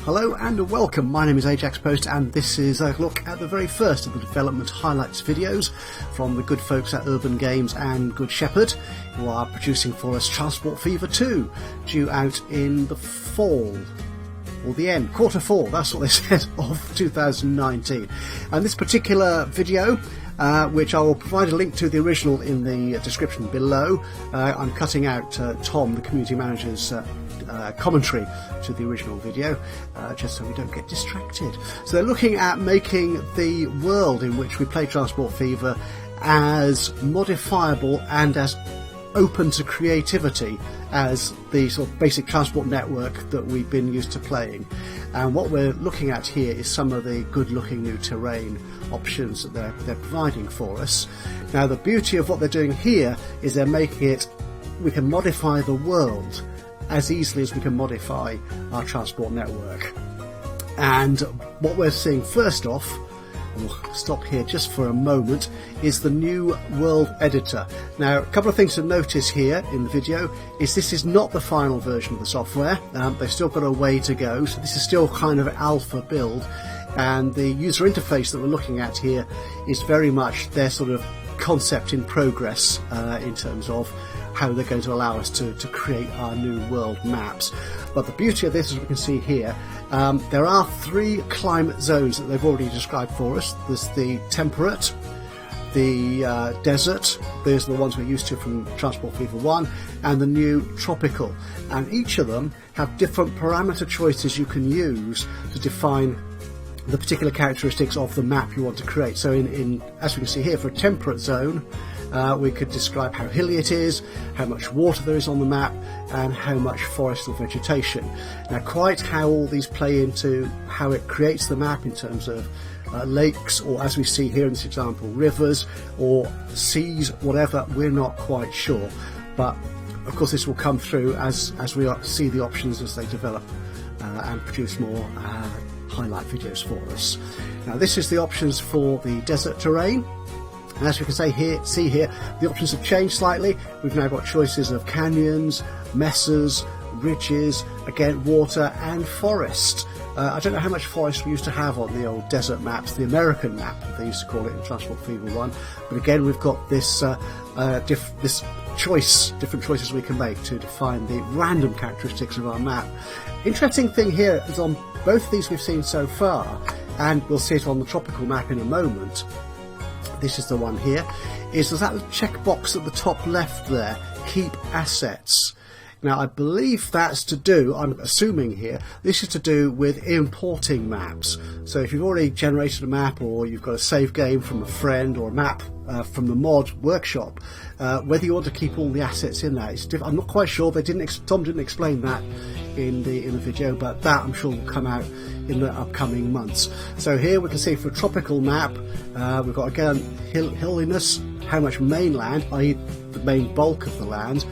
Hello and welcome, my name is Ajaxpost and this is a look at the very first of the development highlights videos from the good folks at Urban Games and Good Shepherd, who are producing for us Transport Fever 2, due out in the fall, or the end, quarter 4, that's what they said, of 2019. And this particular video, which I will provide a link to the original in the description below, I'm cutting out Tom, the community manager's commentary to the original video, just so we don't get distracted. So they're looking at making the world in which we play Transport Fever as modifiable and as open to creativity as the sort of basic transport network that we've been used to playing. And what we're looking at here is some of the good looking new terrain options that they're providing for us. Now the beauty of what they're doing here is they're making it, we can modify the world as easily as we can modify our transport network. And what we're seeing first off, and we'll stop here just for a moment, is the new world editor. Now a couple of things to notice here in the video is this is not the final version of the software. They've still got a way to go, so this is still kind of alpha build, and the user interface that we're looking at here is very much their sort of concept in progress in terms of how they're going to allow us to create our new world maps. But the beauty of this, as we can see here, there are 3 climate zones that they've already described for us. There's the temperate, the desert, those are the ones we're used to from Transport Fever 1, and the new tropical. And each of them have different parameter choices you can use to define the particular characteristics of the map you want to create. So as we can see here, for a temperate zone, we could describe how hilly it is, how much water there is on the map, and how much forest or vegetation. Now quite how all these play into how it creates the map in terms of lakes, or as we see here in this example, rivers or seas, whatever, we're not quite sure. But of course this will come through as we see the options as they develop and produce more highlight videos for us. Now this is the options for the desert terrain. And as we can see here, the options have changed slightly. We've now got choices of canyons, mesas, ridges, again water and forest. I don't know how much forest we used to have on the old desert maps, the American map they used to call it in Transport Fever 1, but again we've got this different choices we can make to define the random characteristics of our map. Interesting thing here is on both of these we've seen so far, and we'll see it on the tropical map in a moment. This is the one here, is there's that checkbox at the top left there, keep assets. Now I believe that's to do, I'm assuming here, this is to do with importing maps. So if you've already generated a map, or you've got a save game from a friend, or a map from the mod workshop, whether you want to keep all the assets in that, I'm not quite sure. Tom didn't explain that in the video, but that I'm sure will come out in the upcoming months. So here we can see for a tropical map, we've got again hilliness, how much mainland, i.e. the main bulk of the land,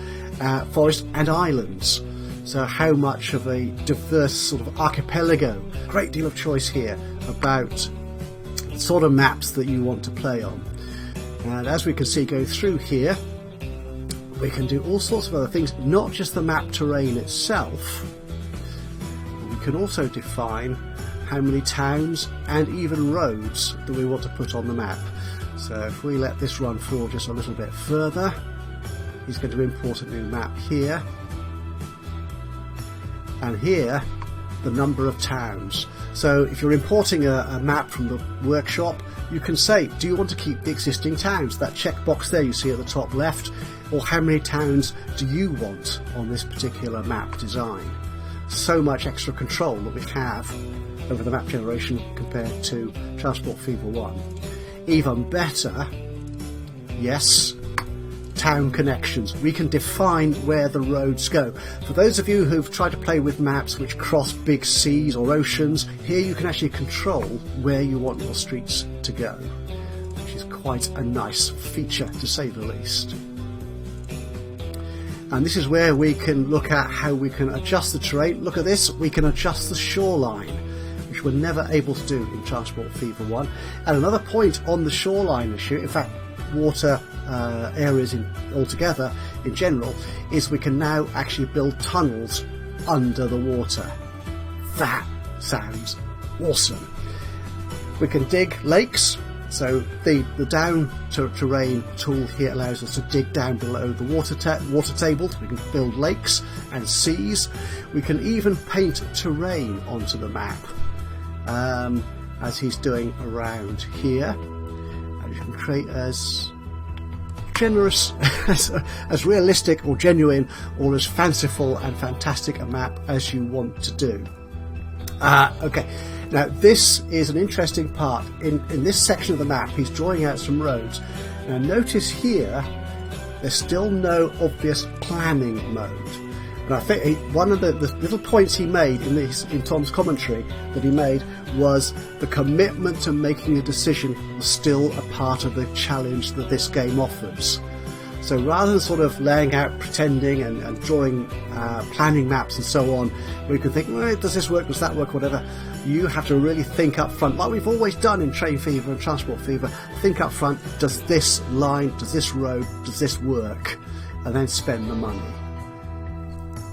forest and islands. So how much of a diverse sort of archipelago. Great deal of choice here about the sort of maps that you want to play on. And as we can see going through here, we can do all sorts of other things, not just the map terrain itself. We can also define how many towns and even roads that we want to put on the map. So if we let this run forward just a little bit further, he's going to import a new map here, and here the number of towns. So if you're importing a map from the workshop, you can say, do you want to keep the existing towns, that checkbox there you see at the top left, or how many towns do you want on this particular map design? So much extra control that we have over the map generation compared to Transport Fever 1. Even better, yes, town connections. We can define where the roads go. For those of you who've tried to play with maps which cross big seas or oceans, here you can actually control where you want your streets to go, which is quite a nice feature to say the least. And this is where we can look at how we can adjust the terrain. Look at this, we can adjust the shoreline, which we're never able to do in Transport Fever 1. And another point on the shoreline issue, in fact water areas altogether in general, is we can now actually build tunnels under the water. That sounds awesome. We can dig lakes. So the down terrain tool here allows us to dig down below the water table. We can build lakes and seas. We can even paint terrain onto the map, as he's doing around here. And you can create as generous, as realistic or genuine or as fanciful and fantastic a map as you want to do. Okay. Now this is an interesting part. In this section of the map he's drawing out some roads. Now notice here there's still no obvious planning mode. And I think one of the little points he made in Tom's commentary that he made was the commitment to making a decision was still a part of the challenge that this game offers. So rather than sort of laying out, pretending and drawing planning maps and so on, where you can think, well, does this work, does that work, whatever, you have to really think up front, like we've always done in Train Fever and Transport Fever. Think up front, does this line, does this road, does this work? And then spend the money.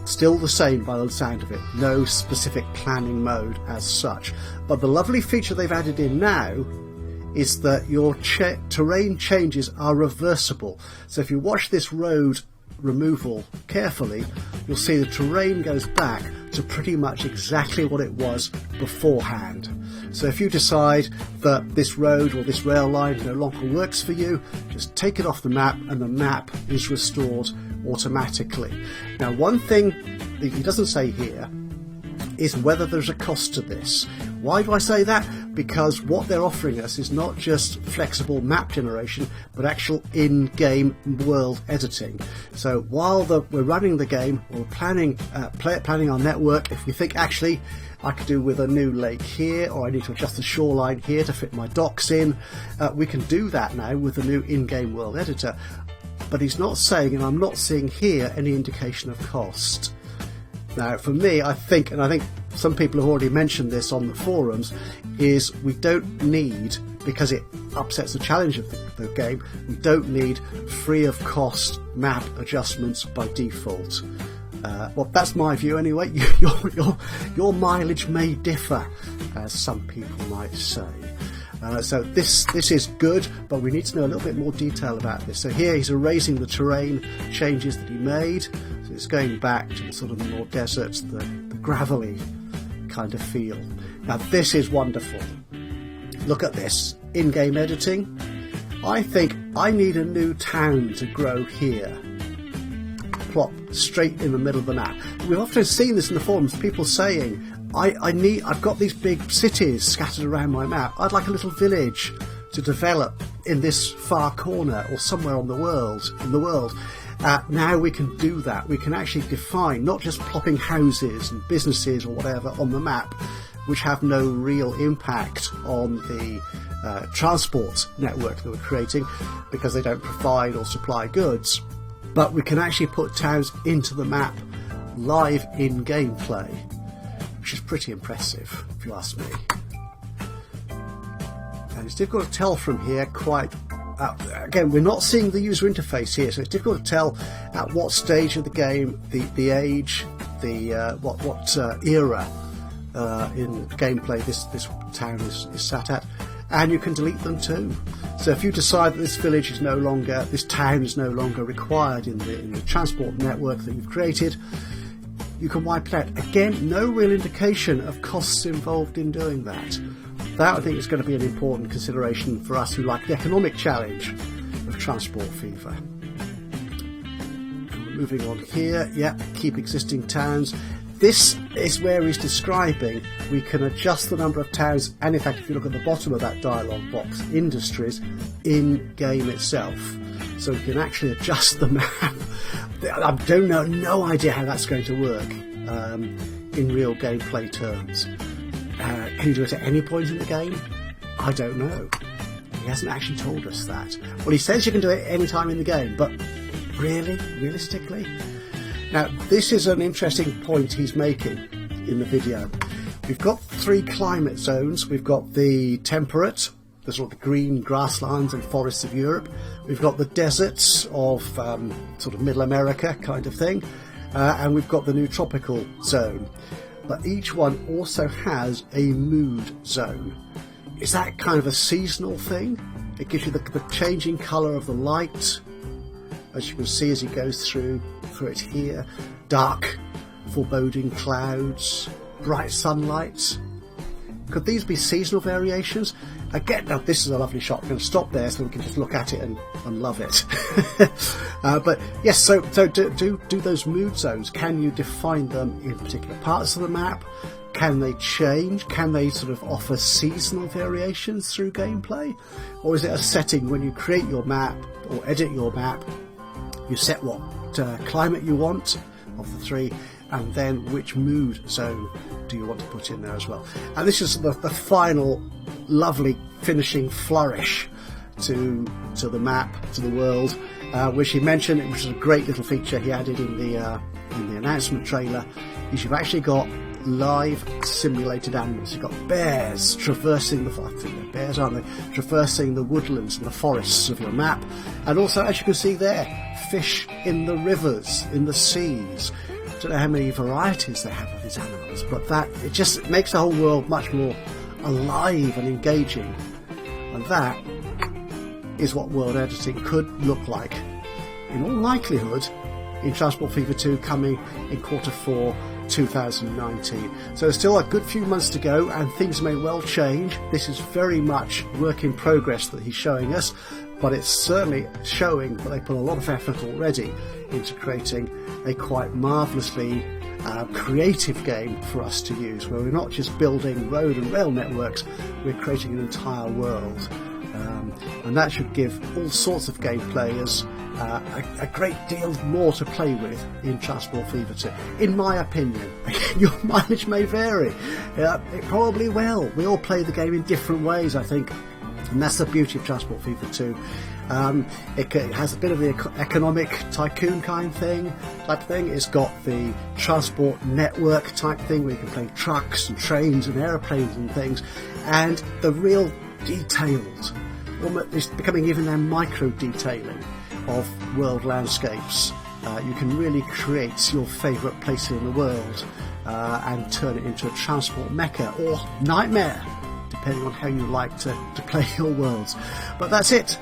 Still the same by the sound of it, no specific planning mode as such. But the lovely feature they've added in now is that your terrain changes are reversible. So if you watch this road removal carefully, you'll see the terrain goes back to pretty much exactly what it was beforehand. So if you decide that this road or this rail line no longer works for you, just take it off the map and the map is restored automatically. Now, one thing that he doesn't say here is whether there's a cost to this. Why do I say that? Because what they're offering us is not just flexible map generation, but actual in-game world editing. So while we're running the game, or planning our network, if we think actually I could do with a new lake here, or I need to adjust the shoreline here to fit my docks in, we can do that now with the new in-game world editor. But he's not saying, and I'm not seeing here, any indication of cost. Now, for me, I think some people have already mentioned this on the forums, is we don't need, because it upsets the challenge of the game, we don't need free of cost map adjustments by default. Well, that's my view anyway. Your mileage may differ, as some people might say. So this is good, but we need to know a little bit more detail about this. So here he's erasing the terrain changes that he made. So it's going back to the sort of more deserts, the gravelly kind of feel. Now this is wonderful. Look at this. In-game editing. I think I need a new town to grow here. Plop straight in the middle of the map. We've often seen this in the forums, people saying, I've got these big cities scattered around my map. I'd like a little village to develop in this far corner or somewhere in the world. Now we can do that. We can actually define not just plopping houses and businesses or whatever on the map, which have no real impact on the transport network that we're creating because they don't provide or supply goods. But we can actually put towns into the map live in gameplay, which is pretty impressive, if you ask me. And it's difficult to tell from here quite... again, we're not seeing the user interface here, so it's difficult to tell at what stage of the game, the age, what era in gameplay this town is sat at. And you can delete them too. So if you decide that this town is no longer required in the transport network that you've created, you can wipe it out. Again, no real indication of costs involved in doing that. That, I think, is going to be an important consideration for us who like the economic challenge of Transport Fever. Moving on here, keep existing towns. This is where he's describing we can adjust the number of towns, and in fact, if you look at the bottom of that dialog box, industries, in game itself. So we can actually adjust the map. I don't know, no idea how that's going to work in real gameplay terms. Can you do it at any point in the game? I don't know. He hasn't actually told us that. Well, he says you can do it any time in the game, but really? Realistically? Now, this is an interesting point he's making in the video. We've got 3 climate zones. We've got the temperate, the sort of green grasslands and forests of Europe. We've got the deserts of sort of Middle America kind of thing. And we've got the new tropical zone. but each one also has a mood zone. Is that kind of a seasonal thing? It gives you the changing colour of the light, as you can see as he goes through it here. Dark, foreboding clouds, bright sunlight. Could these be seasonal variations? Again, now this is a lovely shot. I'm going to stop there so we can just look at it and love it. But yes, so do those mood zones, can you define them in particular parts of the map? Can they change? Can they sort of offer seasonal variations through gameplay? Or is it a setting when you create your map or edit your map, you set what climate you want of the three, and then which mood zone do you want to put in there as well? And this is the final lovely finishing flourish to the map, to the world, which he mentioned, which is a great little feature he added in the announcement trailer, is you've actually got live simulated animals. You've got bears traversing I think they're bears, aren't they? Traversing the woodlands and the forests of your map. And also, as you can see there, fish in the rivers, in the seas. I don't know how many varieties they have of these animals, but it just makes the whole world much more alive and engaging. And that is what world editing could look like, in all likelihood, in Transport Fever 2 coming in Q4 2019. So there's still a good few months to go, and things may well change. This is very much work in progress that he's showing us, but it's certainly showing that they put a lot of effort already into creating a quite marvellously creative game for us to use, where we're not just building road and rail networks, we're creating an entire world. And that should give all sorts of game players a great deal more to play with in Transport Fever 2, in my opinion. Your mileage may vary. It probably will. We all play the game in different ways, I think, and that's the beauty of Transport Fever 2. It has a bit of the economic tycoon type thing. It's got the transport network type thing, where you can play trucks and trains and aeroplanes and things, and the real detailed, it's becoming even now micro detailing of world landscapes. You can really create your favourite place in the world and turn it into a transport mecca or nightmare, depending on how you like to play your worlds. But that's it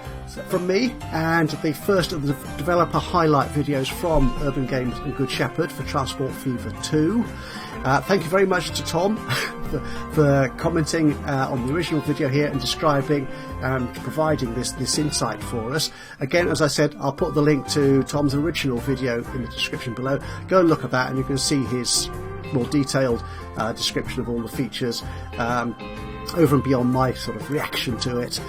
from me, and the first of the developer highlight videos from Urban Games and Good Shepherd for Transport Fever 2. Thank you very much to Tom for commenting on the original video here and describing and providing this insight for us. Again, as I said, I'll put the link to Tom's original video in the description below. Go and look at that and you can see his more detailed description of all the features over and beyond my sort of reaction to it.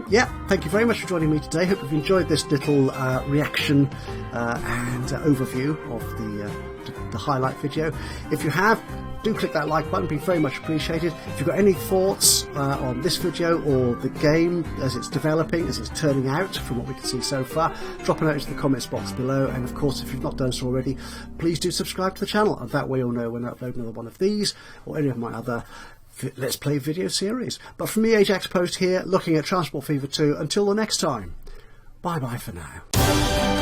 Yeah, thank you very much for joining me today. Hope you've enjoyed this little reaction and overview of the highlight video. If you have, do click that like button, be very much appreciated. If you've got any thoughts on this video or the game as it's developing, as it's turning out from what we can see so far, drop a note into the comments box below, and of course if you've not done so already, please do subscribe to the channel, and that way you'll know when I upload another one of these or any of my other Let's Play video series. But from me, Ajaxpost here, looking at Transport Fever 2. Until the next time, bye bye for now.